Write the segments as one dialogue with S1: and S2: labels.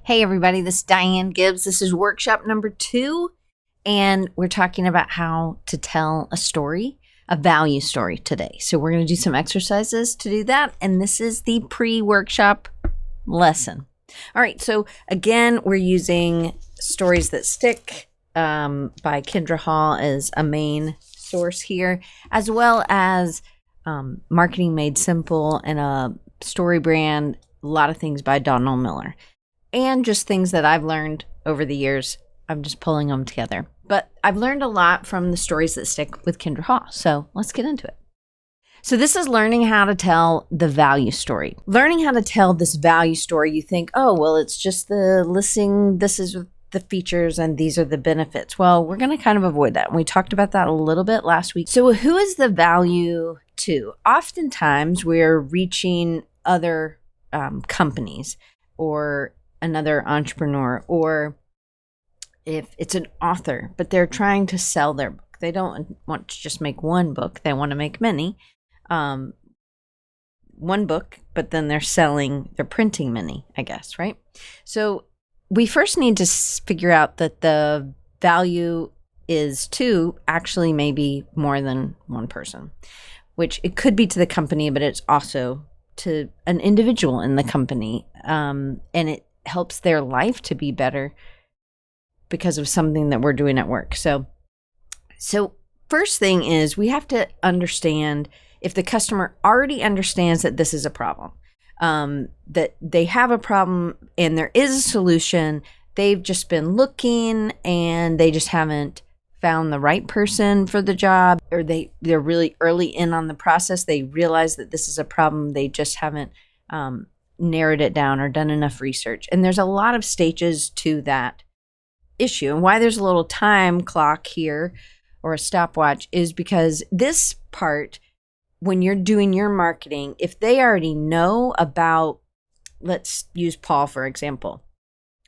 S1: Hey everybody, this is Diane Gibbs. This is workshop number 2, and we're talking about how to tell a story, a value story today. So we're going to do some exercises to do that, and this is the pre-workshop lesson. All right, so again, we're using Stories That Stick by Kendra Hall as a main source here, as well as Marketing Made Simple and a story brand, a lot of things by Donald Miller. And just things that I've learned over the years. I'm just pulling them together. But I've learned a lot from the Stories That Stick with Kendra Hall. So let's get into it. So this is learning how to tell the value story. Learning how to tell this value story, you think, oh, well, it's just the listing. This is the features and these are the benefits. Well, we're going to kind of avoid that. And we talked about that a little bit last week. So who is the value to? Oftentimes we're reaching other companies or another entrepreneur, or if it's an author, but they're trying to sell their book. They don't want to just make one book. They want to make many. One book, but then they're printing many, I guess, right? So we first need to figure out that the value is to actually maybe more than one person, which it could be to the company, but it's also to an individual in the company. And it helps their life to be better because of something that we're doing at work. So first thing is we have to understand if the customer already understands that this is a problem, that they have a problem and there is a solution. They've just been looking and they just haven't found the right person for the job, or they're really early in on the process. They realize that this is a problem. They just haven't narrowed it down or done enough research. And there's a lot of stages to that issue. And why there's a little time clock here or a stopwatch is because this part, when you're doing your marketing, if they already know about, let's use Paul for example.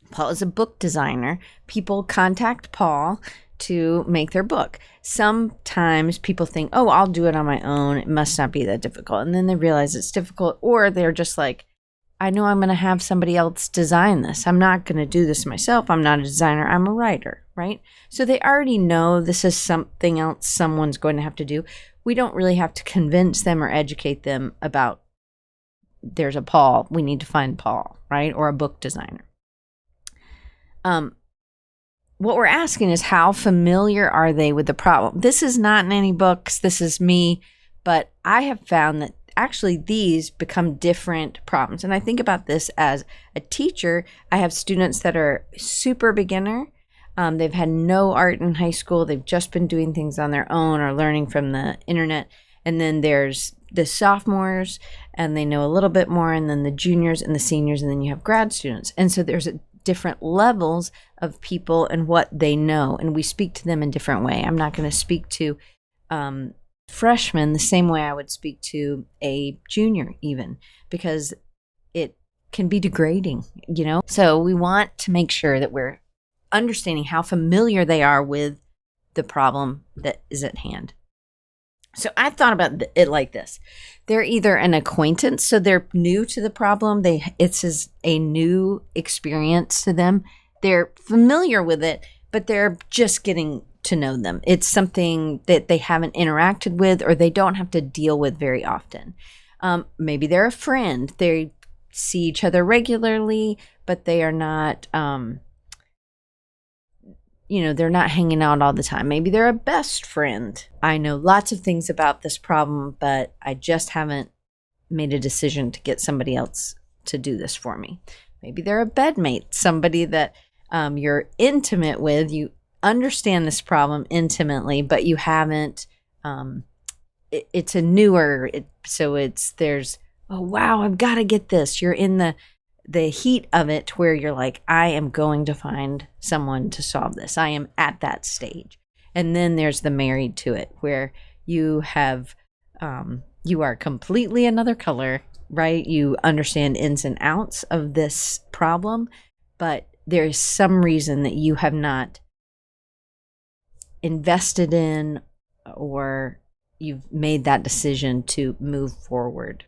S1: Paul is a book designer. People contact Paul to make their book. Sometimes people think, oh, I'll do it on my own. It must not be that difficult. And then they realize it's difficult, or they're just like, I know I'm going to have somebody else design this. I'm not going to do this myself. I'm not a designer. I'm a writer, right? So they already know this is something else someone's going to have to do. We don't really have to convince them or educate them about there's a Paul. We need to find Paul, right? Or a book designer. What we're asking is how familiar are they with the problem? This is not in any books. This is me. But I have found that actually these become different problems. And I think about this as a teacher. I have students that are super beginner. They've had no art in high school. They've just been doing things on their own or learning from the internet. And then there's the sophomores, and they know a little bit more, and then the juniors and the seniors, and then you have grad students. And so there's different levels of people and what they know, and we speak to them in different way. I'm not going to speak to freshmen the same way I would speak to a junior even, because it can be degrading, So we want to make sure that we're understanding how familiar they are with the problem that is at hand. So I thought about it like this. They're either an acquaintance, so they're new to the problem. It's a new experience to them. They're familiar with it, but they're just getting to know them. It's something that they haven't interacted with or they don't have to deal with very often. Maybe they're a friend. They see each other regularly, but they are not, they're not hanging out all the time. Maybe they're a best friend. I know lots of things about this problem, but I just haven't made a decision to get somebody else to do this for me. Maybe they're a bedmate, somebody that you're intimate with. You understand this problem intimately, but you haven't, it's a newer, oh wow, I've got to get this. You're in the heat of it where you're like, I am going to find someone to solve this. I am at that stage. And then there's the married to it where you have, you are completely another color, right? You understand ins and outs of this problem, but there is some reason that you have not invested in, or you've made that decision to move forward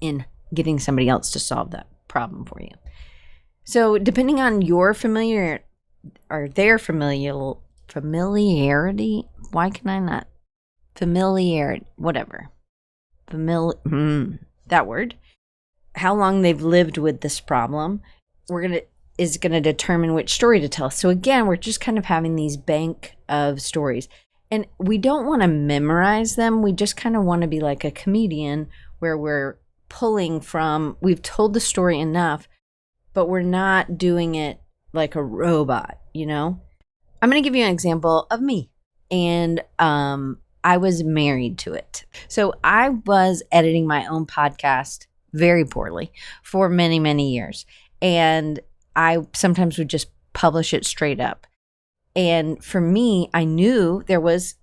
S1: in getting somebody else to solve that problem for you. So depending on your familiar or their familiarity, why can I not? Familiarity, whatever. That word. How long they've lived with this problem, is gonna determine which story to tell. So again, we're just kind of having these bank of stories. And we don't want to memorize them. We just kind of want to be like a comedian where we're pulling from, we've told the story enough, but we're not doing it like a robot, you know? I'm going to give you an example of me. And I was married to it. So I was editing my own podcast very poorly for many, many years. And I sometimes would just publish it straight up. And for me, I knew there was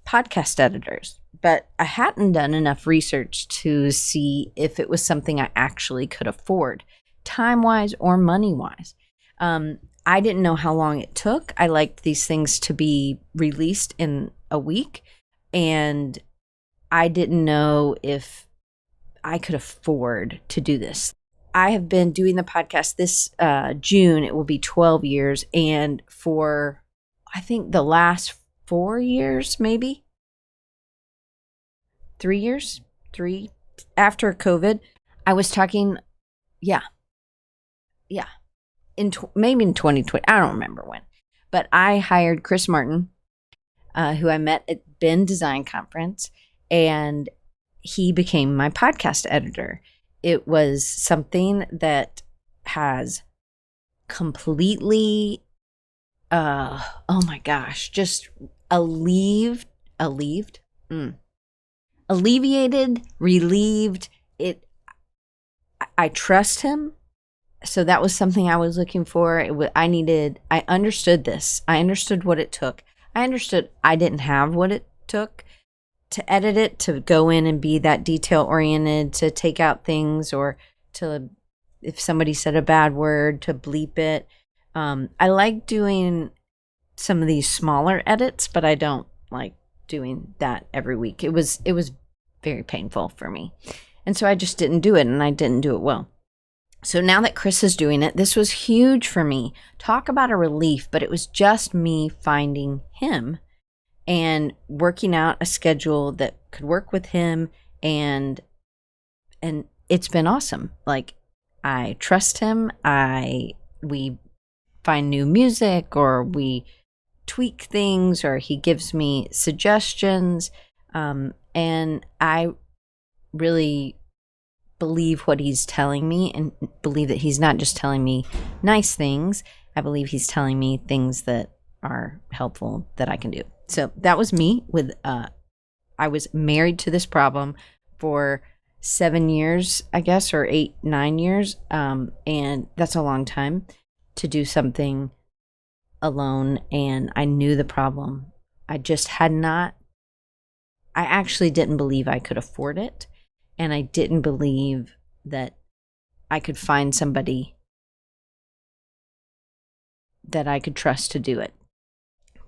S1: podcast editors, but I hadn't done enough research to see if it was something I actually could afford, time-wise or money-wise. I didn't know how long it took. I liked these things to be released in a week, and I didn't know if I could afford to do this. I have been doing the podcast this June. It will be 12 years, and for I think the last 4 years, maybe 3 years, after COVID, I was talking, maybe in 2020, I don't remember when, but I hired Chris Martin, who I met at Ben Design Conference, and he became my podcast editor. It was something that has completely oh my gosh, just alleviated, relieved it. I trust him. So that was something I was looking for. I understood this. I understood what it took. I understood I didn't have what it took to edit it, to go in and be that detail oriented, to take out things, or to, if somebody said a bad word, to bleep it. I like doing some of these smaller edits, but I don't like doing that every week. It was very painful for me. And so I just didn't do it, and I didn't do it well. So now that Chris is doing it, this was huge for me. Talk about a relief, but it was just me finding him and working out a schedule that could work with him, and it's been awesome. Like, I trust him. We find new music, or we tweak things, or he gives me suggestions. And I really believe what he's telling me, and believe that he's not just telling me nice things. I believe he's telling me things that are helpful that I can do. So that was me with, I was married to this problem for 7 years, I guess, or 8, 9 years. And that's a long time to do something alone. And I knew the problem. I actually didn't believe I could afford it. And I didn't believe that I could find somebody that I could trust to do it.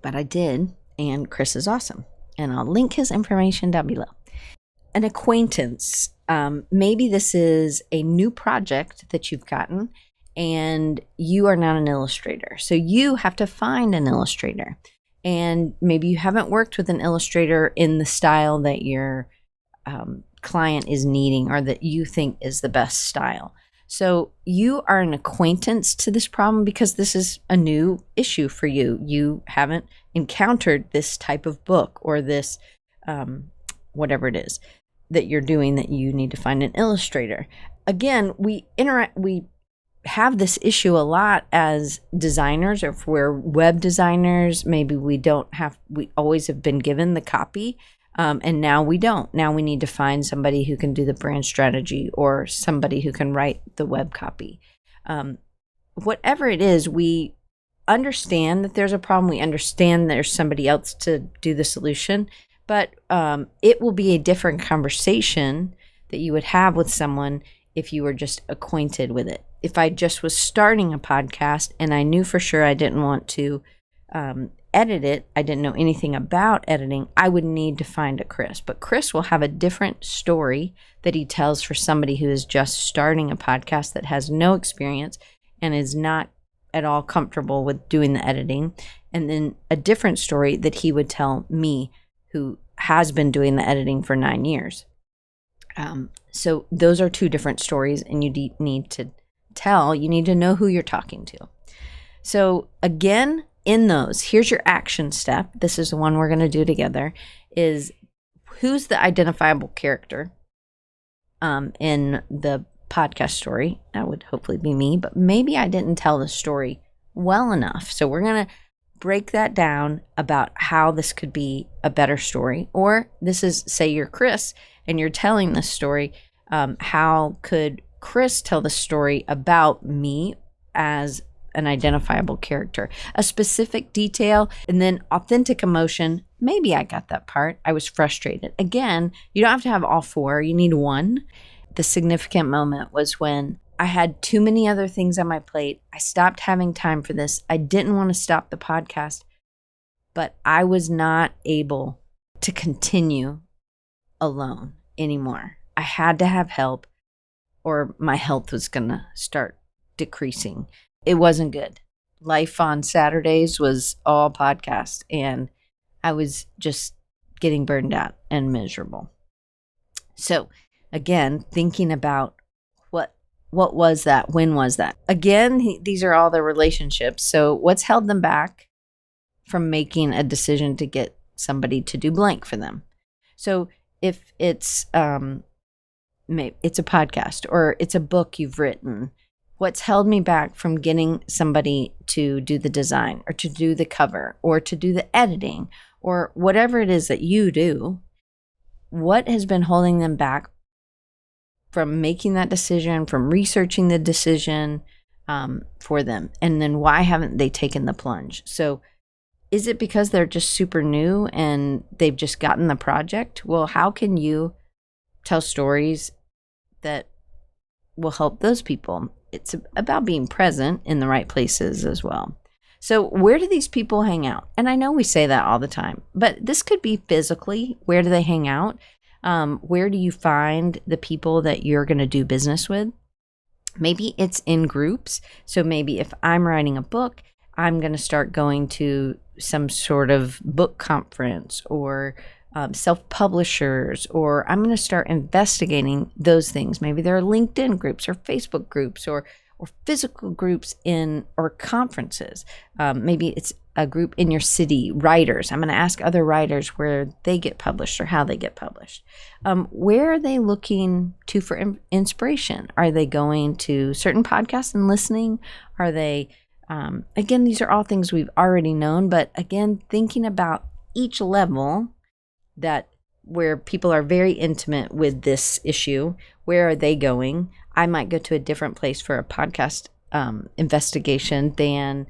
S1: But I did. And Chris is awesome. And I'll link his information down below. An acquaintance. Maybe this is a new project that you've gotten, and you are not an illustrator. So you have to find an illustrator. And maybe you haven't worked with an illustrator in the style that your client is needing, or that you think is the best style. So you are an acquaintance to this problem because this is a new issue for you. You haven't encountered this type of book, or this, whatever it is that you're doing, that you need to find an illustrator. Again, we have this issue a lot as designers, or if we're web designers, maybe we always have been given the copy. And now we don't. Now we need to find somebody who can do the brand strategy, or somebody who can write the web copy. Whatever it is, we understand that there's a problem. We understand there's somebody else to do the solution, but it will be a different conversation that you would have with someone if you were just acquainted with it. If I just was starting a podcast and I knew for sure I didn't want to edit it, I didn't know anything about editing, I would need to find a Chris. But Chris will have a different story that he tells for somebody who is just starting a podcast that has no experience and is not at all comfortable with doing the editing. And then a different story that he would tell me, who has been doing the editing for 9 years. So those are two different stories, and you need to know who you're talking to. So again, in those, here's your action step. This is the one we're going to do together, is who's the identifiable character in the podcast story. That would hopefully be me, but maybe I didn't tell the story well enough. So we're going to break that down about how this could be a better story. Or this is, say you're Chris and you're telling this story. How could Chris tell the story about me as an identifiable character? A specific detail, and then authentic emotion. Maybe I got that part. I was frustrated. Again, you don't have to have all four. You need one. The significant moment was when I had too many other things on my plate. I stopped having time for this. I didn't want to stop the podcast, but I was not able to continue alone anymore. I had to have help, or my health was going to start decreasing. It wasn't good. Life on Saturdays was all podcast, and I was just getting burned out and miserable. So again, thinking about what was that? When was that? Again, these are all the relationships. So what's held them back from making a decision to get somebody to do blank for them? So if it's it's a podcast or it's a book you've written, what's held me back from getting somebody to do the design or to do the cover or to do the editing or whatever it is that you do? What has been holding them back from making that decision, from researching the decision for them? And then why haven't they taken the plunge? So is it because they're just super new and they've just gotten the project? Well, how can you tell stories that will help those people? It's about being present in the right places as well. So where do these people hang out? And I know we say that all the time, but this could be physically. Where do they hang out? Where do you find the people that you're going to do business with? Maybe it's in groups. So maybe if I'm writing a book, I'm going to start going to some sort of book conference or self-publishers, or I'm going to start investigating those things. Maybe there are LinkedIn groups or Facebook groups or physical groups or conferences. Maybe it's a group in your city, writers. I'm going to ask other writers where they get published or how they get published. Where are they looking to for inspiration? Are they going to certain podcasts and listening? Are they, again, these are all things we've already known, but again, thinking about each level where people are very intimate with this issue, where are they going? I might go to a different place for a podcast investigation than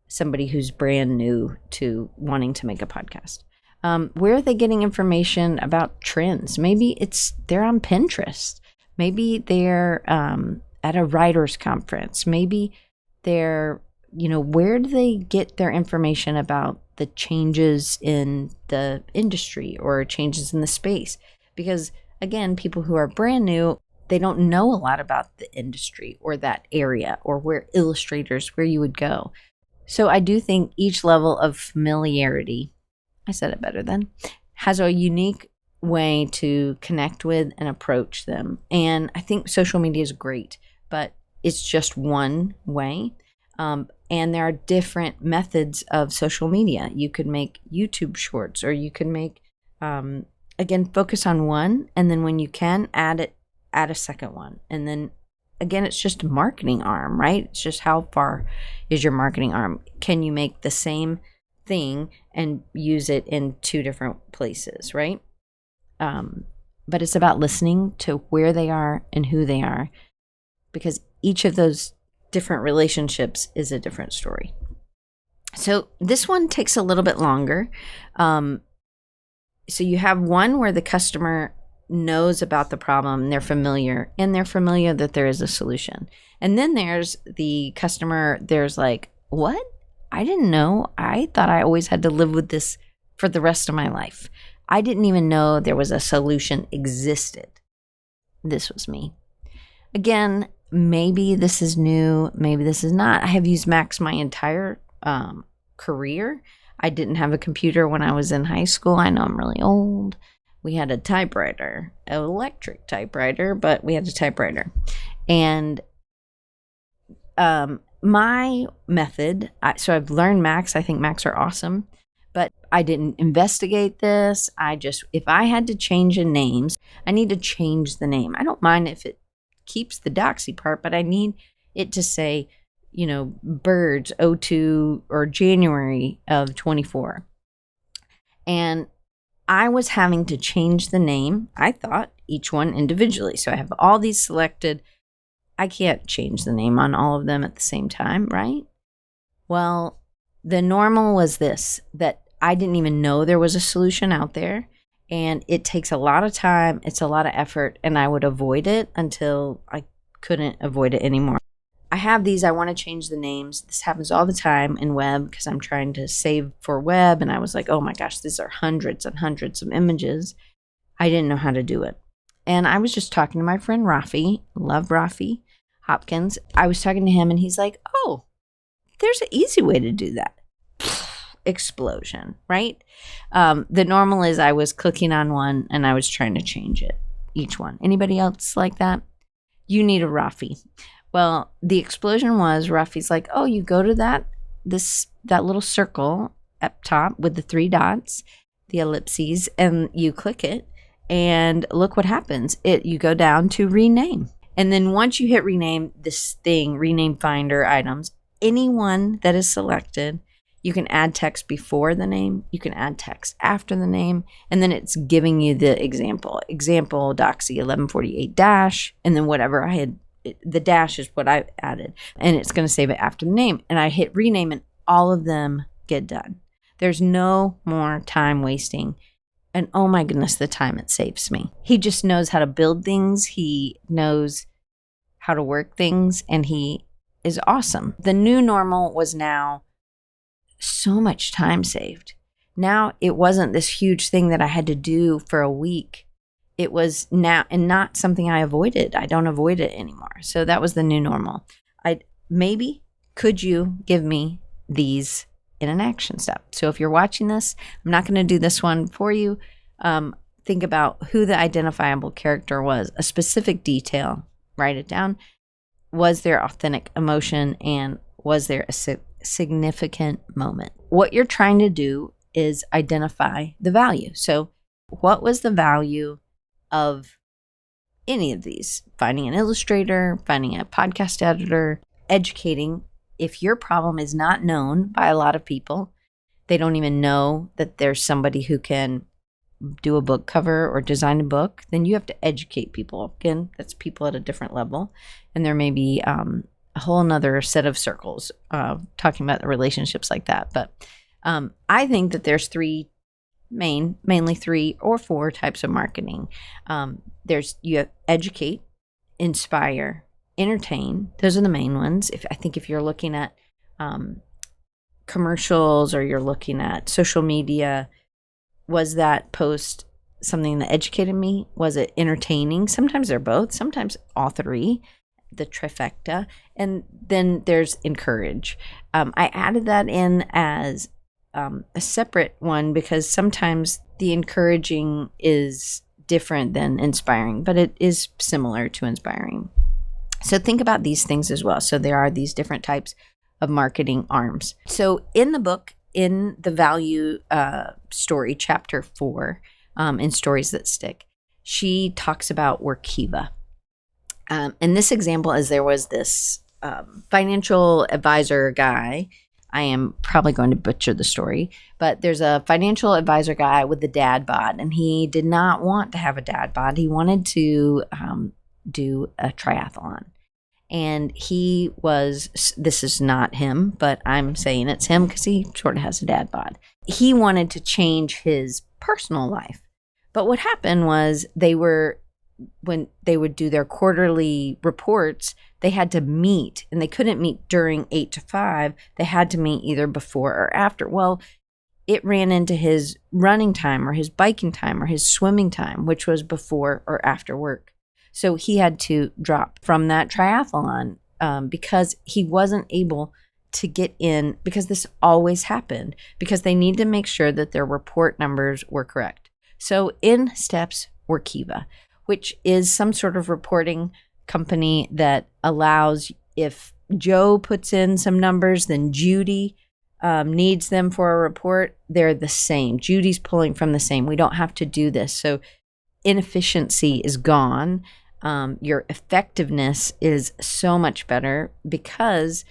S1: somebody who's brand new to wanting to make a podcast. Where are they getting information about trends? Maybe they're on Pinterest. Maybe they're at a writer's conference. Maybe they're, where do they get their information about the changes in the industry or changes in the space? Because again, people who are brand new, they don't know a lot about the industry or that area or where you would go. So I do think each level of familiarity, I said it better then, has a unique way to connect with and approach them. And I think social media is great, but it's just one way. And there are different methods of social media. You could make YouTube shorts, or you could make, again, focus on one. And then when you can, add a second one. And then again, it's just a marketing arm, right? It's just how far is your marketing arm? Can you make the same thing and use it in two different places, right? But it's about listening to where they are and who they are, because each of those different relationships is a different story. So this one takes a little bit longer. So you have one where the customer knows about the problem, they're familiar that there is a solution. And then there's the customer, there's like, what? I didn't know. I thought I always had to live with this for the rest of my life. I didn't even know there was a solution existed. This was me. Again, maybe this is new, maybe this is not. I have used Macs my entire career. I didn't have a computer when I was in high school. I know I'm really old. We had a typewriter, an electric typewriter, but we had a typewriter. And my method, so I've learned Macs. I think Macs are awesome, but I didn't investigate this. If I had to change a name, I need to change the name. I don't mind if it keeps the doxy part, but I need it to say, birds 02 or January of 24. And I was having to change the name, I thought, each one individually. So I have all these selected. I can't change the name on all of them at the same time, right? Well, the normal was this, that I didn't even know there was a solution out there. And it takes a lot of time. It's a lot of effort. And I would avoid it until I couldn't avoid it anymore. I have these. I want to change the names. This happens all the time in web because I'm trying to save for web. And I was like, oh my gosh, these are hundreds and hundreds of images. I didn't know how to do it. And I was just talking to my friend Rafi. Love Rafi Hopkins. I was talking to him and he's like, oh, there's an easy way to do that. Explosion, right? The normal is I was clicking on one and I was trying to change it, each one. Anybody else like that? You need a Rafi. Well, the explosion was Rafi's like, oh, you go to that little circle up top with the 3 dots, the ellipses, and you click it and look what happens. You go down to rename. And then once you hit rename, this thing, rename finder items, anyone that is selected, you can add text before the name, you can add text after the name, and then it's giving you the example doxy 1148 dash, and then whatever I had, the dash is what I added, and it's going to save it after the name. And I hit rename and all of them get done. There's no more time wasting. And oh my goodness, the time it saves me. He just knows how to build things. He knows how to work things, and he is awesome. The new normal was now so much time saved. Now it wasn't this huge thing that I had to do for a week. It was now, and not something I avoided. I don't avoid it anymore. So that was the new normal. Could you give me these in an action step? So if you're watching this, I'm not going to do this one for you. Think about who the identifiable character was, a specific detail, write it down. Was there authentic emotion, and was there a significant moment? What you're trying to do is identify the value. So what was the value of any of these? Finding an illustrator, finding a podcast editor, educating. If your problem is not known by a lot of people, they don't even know that there's somebody who can do a book cover or design a book, then you have to educate people. Again, that's people at a different level. And there may be a whole nother set of circles talking about the relationships like that. But I think that there's mainly 3 or 4 types of marketing. You educate, inspire, entertain. Those are the main ones. If you're looking at commercials or you're looking at social media, was that post something that educated me? Was it entertaining? Sometimes they're both. Sometimes all 3, the trifecta. And then there's encourage. I added that in as a separate one because sometimes the encouraging is different than inspiring, but it is similar to inspiring. So think about these things as well. So there are these different types of marketing arms. So in the book, in the value story, chapter 4, in Stories That Stick, she talks about Workiva. And this example is there was this financial advisor guy. I am probably going to butcher the story, but there's a financial advisor guy with the dad bod, and he did not want to have a dad bod. He wanted to do a triathlon. And this is not him, but I'm saying it's him because he sort of has a dad bod. He wanted to change his personal life. But what happened was when they would do their quarterly reports, they had to meet, and they couldn't meet during 8 to 5. They had to meet either before or after. Well, it ran into his running time or his biking time or his swimming time, which was before or after work. So he had to drop from that triathlon because he wasn't able to get in, because this always happened, because they need to make sure that their report numbers were correct. So in steps Workiva, which is some sort of reporting company that allows, if Joe puts in some numbers, then Judy needs them for a report. They're the same. Judy's pulling from the same. We don't have to do this. So inefficiency is gone. Your effectiveness is so much better because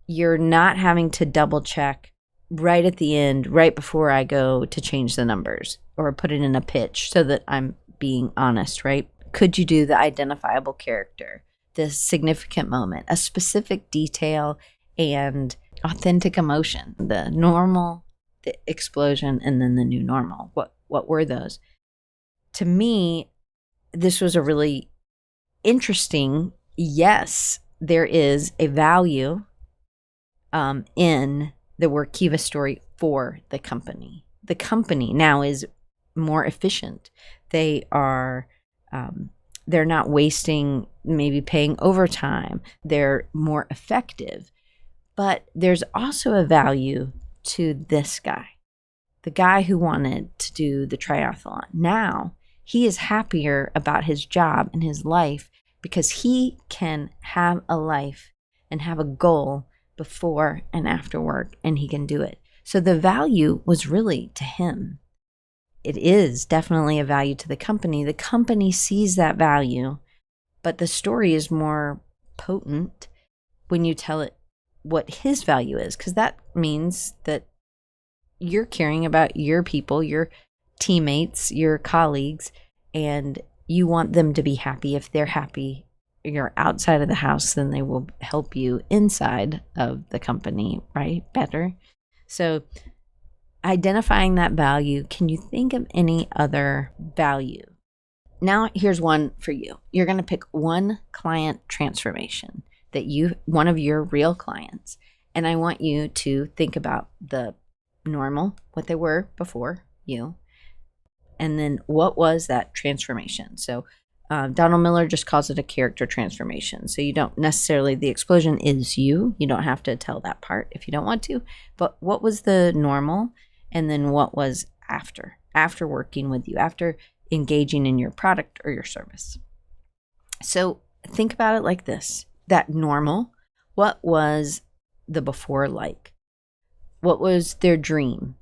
S1: you're not having to double check right at the end, right before I go to change the numbers or put it in a pitch so that I'm being honest, right? Could you do the identifiable character, the significant moment, a specific detail, and authentic emotion, the normal, the explosion, and then the new normal? What were those? To me, this was a really interesting, yes, there is a value in the Workiva story for the company. The company now is more efficient. They are, they're not wasting, maybe paying overtime. They're more effective. But there's also a value to this guy, the guy who wanted to do the triathlon. Now he is happier about his job and his life because he can have a life and have a goal before and after work, and he can do it. So the value was really to him. It is definitely a value to the company. The company sees that value, but the story is more potent when you tell it what his value is, because that means that you're caring about your people, your teammates, your colleagues, and you want them to be happy. If they're happy, you're outside of the house, then they will help you inside of the company, right? Better. So identifying that value, can you think of any other value? Now, here's one for you. You're going to pick one client transformation that one of your real clients, and I want you to think about the normal, what they were before you, and then what was that transformation? So Donald Miller just calls it a character transformation. So you don't necessarily, the explosion is you. You don't have to tell that part if you don't want to. But what was the normal? And then what was after working with you, after engaging in your product or your service? So think about it like this. That normal, what was the before like? What was their dream?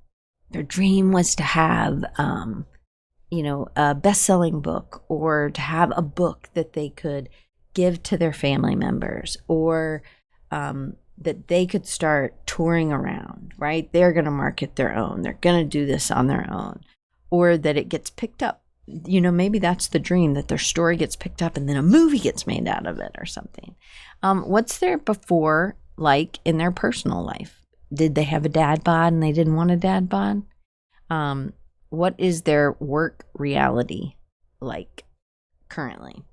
S1: Their dream was to have a best-selling book, or to have a book that they could give to their family members, or that they could start touring around, right? They're going to market their own. They're going to do this on their own, or that it gets picked up. Maybe that's the dream, that their story gets picked up and then a movie gets made out of it or something. What's their before like in their personal life? Did they have a dad bod and they didn't want a dad bod? What is their work reality like currently?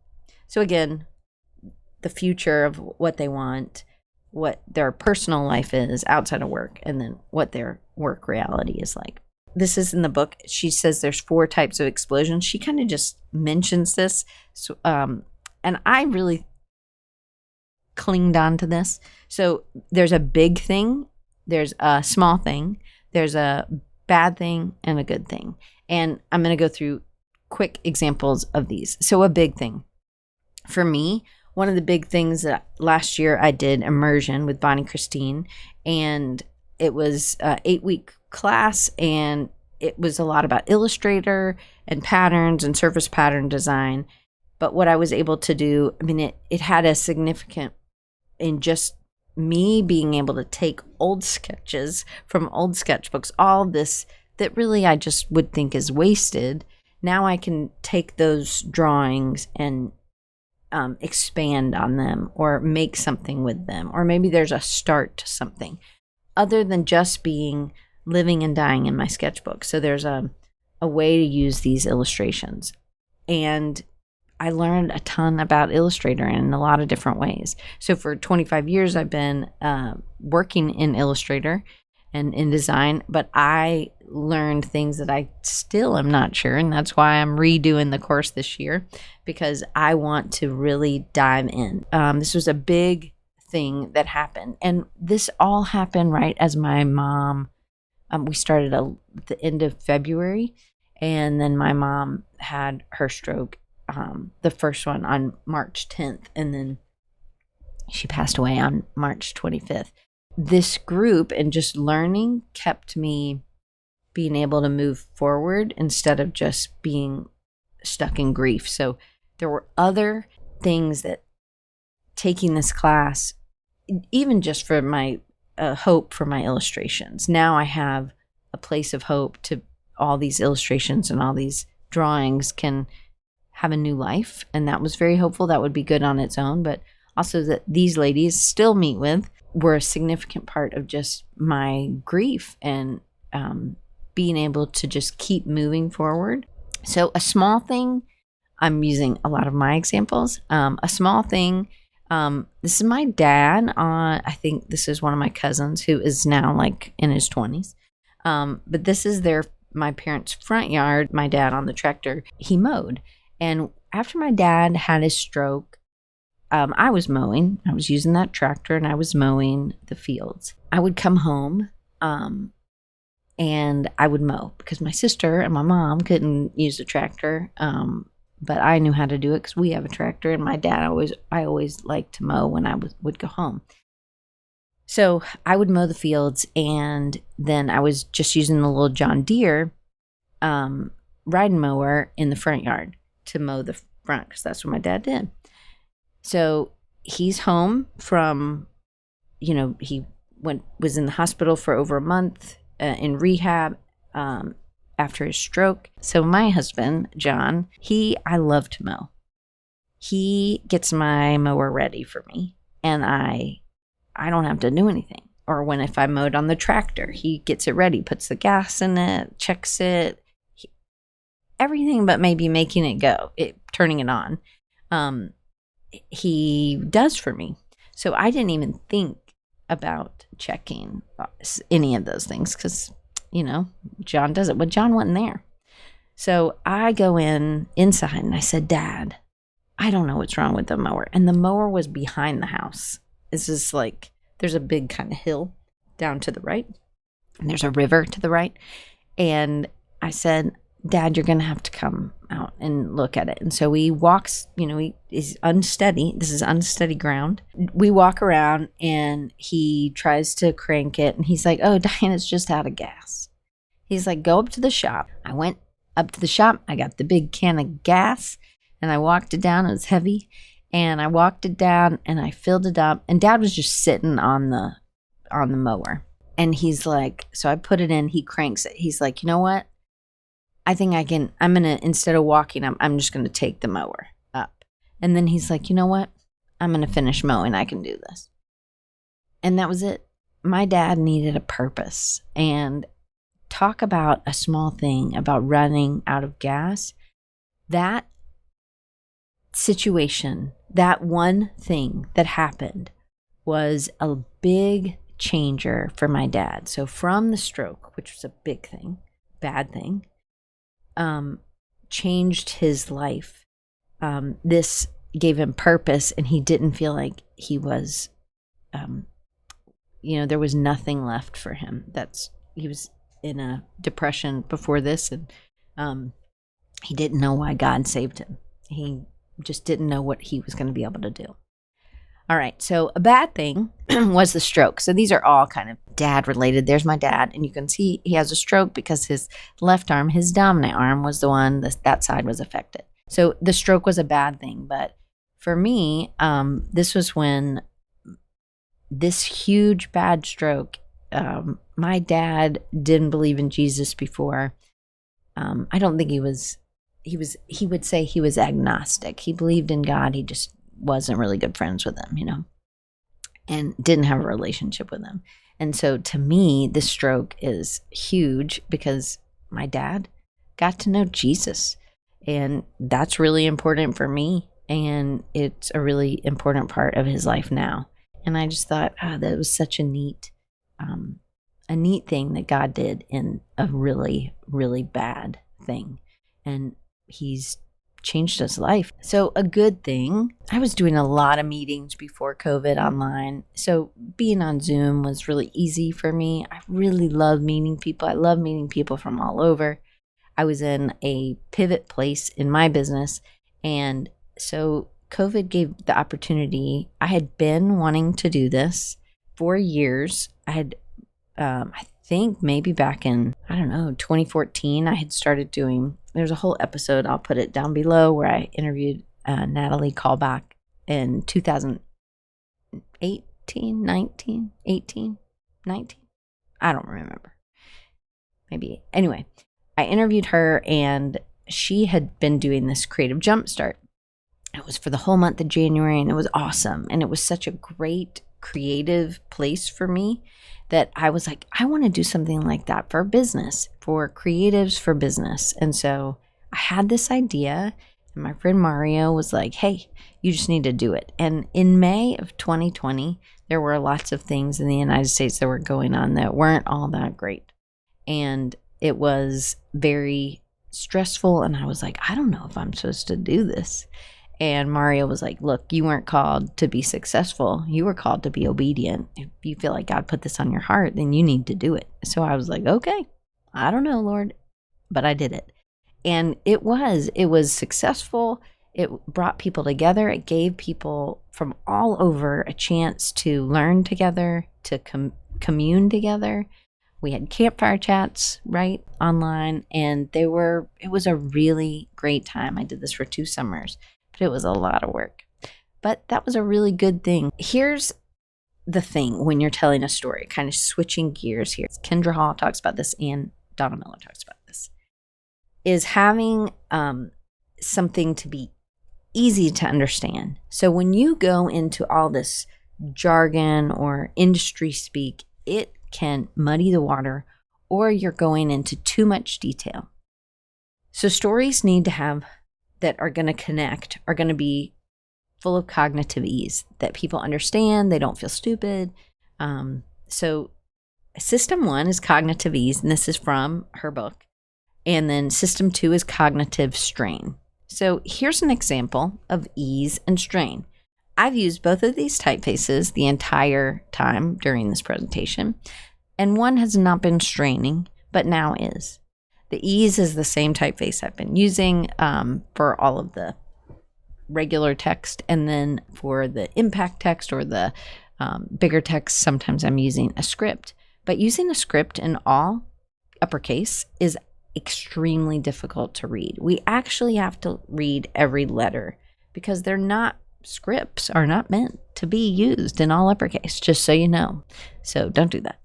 S1: So again, the future of what they want, what their personal life is outside of work, and then what their work reality is like. This is in the book. She says there's 4 types of explosions. She kind of just mentions this. So, and I really clinged on to this. So there's a big thing, there's a small thing, there's a bad thing, and a good thing. And I'm going to go through quick examples of these. So a big thing. For me, one of the big things that last year I did immersion with Bonnie Christine, and it was an 8-week class, and it was a lot about Illustrator and patterns and surface pattern design. But what I was able to do, it had a significant in just me being able to take old sketches from old sketchbooks, all this that really I just would think is wasted. Now I can take those drawings and expand on them, or make something with them, or maybe there's a start to something other than just being living and dying in my sketchbook. So there's a way to use these illustrations. And I learned a ton about Illustrator in a lot of different ways. So for 25 years, I've been working in Illustrator, and in design, but I learned things that I still am not sure. And that's why I'm redoing the course this year, because I want to really dive in. This was a big thing that happened. And this all happened right as my mom, we started at the end of February. And then my mom had her stroke, the first one on March 10th. And then she passed away on March 25th. This group and just learning kept me being able to move forward instead of just being stuck in grief. So there were other things that taking this class, even just for my hope for my illustrations. Now I have a place of hope to all these illustrations, and all these drawings can have a new life. And that was very hopeful. That would be good on its own. But also that these ladies still meet with were a significant part of just my grief and being able to just keep moving forward. So a small thing, I'm using a lot of my examples. A small thing, this is my dad. I think this is one of my cousins who is now like in his 20s. But this is my parents' front yard. My dad on the tractor, he mowed. And after my dad had his stroke, I was mowing. I was using that tractor and I was mowing the fields. I would come home and I would mow because my sister and my mom couldn't use the tractor. But I knew how to do it because we have a tractor, and my dad I always liked to mow when I would go home. So I would mow the fields, and then I was just using the little John Deere riding mower in the front yard to mow the front because that's what my dad did. So he's home from, he was in the hospital for over a month in rehab after his stroke. So my husband, John, I love to mow. He gets my mower ready for me, and I don't have to do anything. Or if I mowed on the tractor, he gets it ready, puts the gas in it, checks it, everything but maybe making it go, turning it on. He does for me. So I didn't even think about checking any of those things because, John does it. But John wasn't there. So I go inside and I said, Dad, I don't know what's wrong with the mower. And the mower was behind the house. It's just like there's a big kind of hill down to the right, and there's a river to the right. And I said, Dad, you're going to have to come out and look at it. And so he walks, he's unsteady. This is unsteady ground. We walk around and he tries to crank it. And he's like, oh, Diane, it's just out of gas. He's like, go up to the shop. I went up to the shop. I got the big can of gas and I walked it down. It was heavy. And I walked it down and I filled it up. And Dad was just sitting on the mower. And he's like, so I put it in. He cranks it. He's like, you know what? I think I'm going to, instead of walking, I'm just going to take the mower up. And then he's like, you know what? I'm going to finish mowing. I can do this. And that was it. My dad needed a purpose. And talk about a small thing about running out of gas. That situation, that one thing that happened was a big changer for my dad. So from the stroke, which was a big thing, bad thing, changed his life. This gave him purpose, and he didn't feel like he was, there was nothing left for him. He was in a depression before this, and he didn't know why God saved him. He just didn't know what he was going to be able to do. All right, so a bad thing was the stroke. So these are all kind of dad related. There's my dad, and you can see he has a stroke because his left arm, his dominant arm, was the one that side was affected. So the stroke was a bad thing. But for me, this was when this huge bad stroke, my dad didn't believe in Jesus before. I don't think he would say he was agnostic. He believed in God. He just wasn't really good friends with him, and didn't have a relationship with him. And so to me, this stroke is huge because my dad got to know Jesus, and that's really important for me. And it's a really important part of his life now. And I just thought, that was such a neat a neat thing that God did in a really, really bad thing. And he's changed his life. So a good thing, I was doing a lot of meetings before COVID online. So being on Zoom was really easy for me. I really love meeting people. I love meeting people from all over. I was in a pivot place in my business. And so COVID gave the opportunity. I had been wanting to do this for years. I had, I think maybe back in, 2014, I had started doing, there's a whole episode, I'll put it down below, where I interviewed Natalie Callback in 2018, 19, 18, 19. I don't remember. Maybe. Anyway, I interviewed her, and she had been doing this creative jumpstart. It was for the whole month of January, and it was awesome. And it was such a great creative place for me that I was like, I want to do something like that for business, for creatives for business. And so I had this idea, and my friend Mario was like, hey, you just need to do it. And in May of 2020, there were lots of things in the United States that were going on that weren't all that great. And it was very stressful. And I was like, I don't know if I'm supposed to do this. And Mario was like, look, you weren't called to be successful. You were called to be obedient. If you feel like God put this on your heart, then you need to do it. So I was like, okay, I don't know, Lord, but I did it. And it was successful. It brought people together. It gave people from all over a chance to learn together, to commune together. We had campfire chats, right, online, and it was a really great time. I did this for 2 summers. But it was a lot of work. But that was a really good thing. Here's the thing when you're telling a story, kind of switching gears here. Kendra Hall talks about this, and Donna Miller talks about this, is having something to be easy to understand. So when you go into all this jargon or industry speak, it can muddy the water, or you're going into too much detail. So stories need to have that are going to connect, are going to be full of cognitive ease, that people understand, they don't feel stupid. So system 1 is cognitive ease, and this is from her book. And then system 2 is cognitive strain. So here's an example of ease and strain. I've used both of these typefaces the entire time during this presentation, and one has not been straining, but now is. The ease is the same typeface I've been using for all of the regular text. And then for the impact text or the bigger text, sometimes I'm using a script. But using a script in all uppercase is extremely difficult to read. We actually have to read every letter because scripts are not meant to be used in all uppercase, just so you know. So don't do that.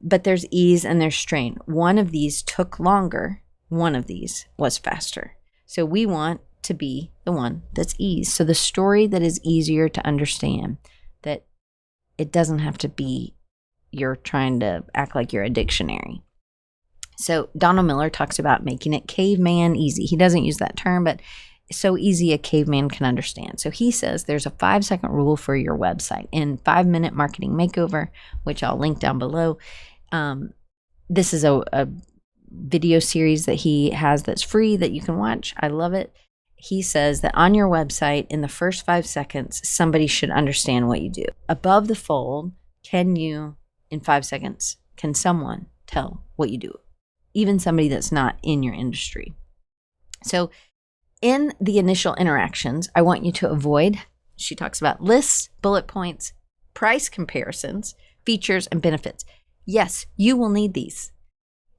S1: But there's ease and there's strain. One of these took longer. One of these was faster. So we want to be the one that's ease. So the story that is easier to understand, that it doesn't have to be you're trying to act like you're a dictionary. So Donald Miller talks about making it caveman easy. He doesn't use that term, but so easy a caveman can understand. So he says there's a 5-second rule for your website in 5-minute marketing makeover, which I'll link down below. This is a video series that he has that's free that you can watch. I love it. He says that on your website, in the first 5 seconds, somebody should understand what you do. Above the fold, in 5 seconds, can someone tell what you do? Even somebody that's not in your industry. So in the initial interactions, I want you to avoid, she talks about lists, bullet points, price comparisons, features, and benefits. Yes, you will need these.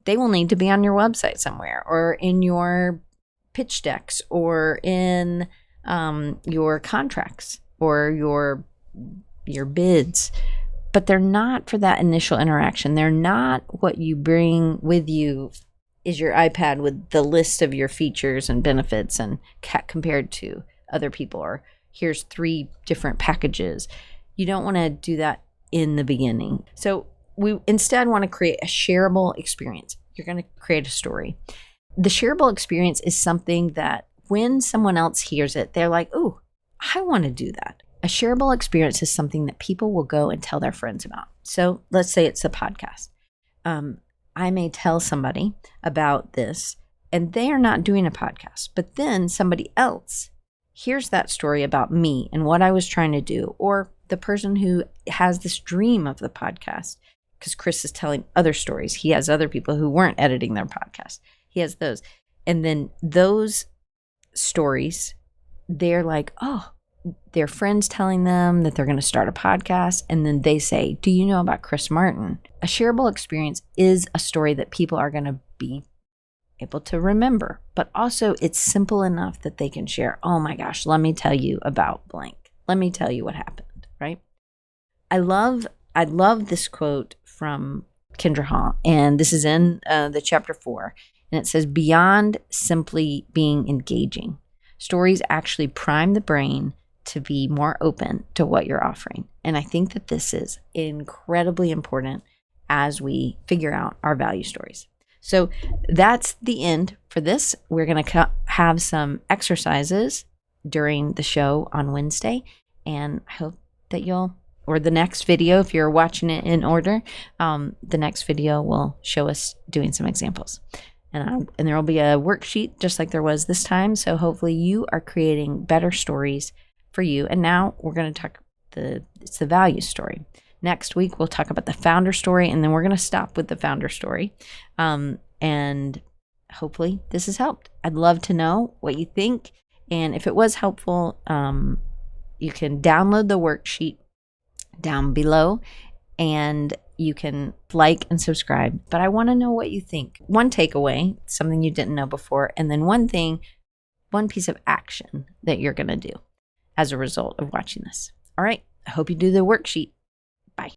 S1: They will need to be on your website somewhere, or in your pitch decks, or in your contracts, or your bids. But they're not for that initial interaction. They're not what you bring with you is your iPad with the list of your features and benefits and compared to other people, or here's 3 different packages. You don't want to do that in the beginning. So we instead want to create a shareable experience. You're going to create a story. The shareable experience is something that when someone else hears it, they're like, oh, I want to do that. A shareable experience is something that people will go and tell their friends about. So let's say it's a podcast. I may tell somebody about this and they are not doing a podcast, but then somebody else hears that story about me and what I was trying to do, or the person who has this dream of the podcast, because Chris is telling other stories. He has other people who weren't editing their podcast. He has those. And then those stories, they're like, oh, their friends telling them that they're going to start a podcast. And then they say, do you know about Chris Martin? A shareable experience is a story that people are going to be able to remember, but also it's simple enough that they can share. Oh my gosh, let me tell you about blank. Let me tell you what happened, right? I love this quote from Kendra Hall, and this is in the chapter 4, and it says, beyond simply being engaging, stories actually prime the brain to be more open to what you're offering. And I think that this is incredibly important as we figure out our value stories. So that's the end for this. We're going to have some exercises during the show on Wednesday, and I hope that or the next video, if you're watching it in order, the next video will show us doing some examples. And there will be a worksheet just like there was this time. So hopefully you are creating better stories for you. And now we're going to talk it's the value story. Next week, we'll talk about the founder story, and then we're going to stop with the founder story. And hopefully this has helped. I'd love to know what you think. And if it was helpful, you can download the worksheet down below, and you can like and subscribe. But I want to know what you think. One takeaway, something you didn't know before, and then one piece of action that you're going to do as a result of watching this. All right. I hope you do the worksheet.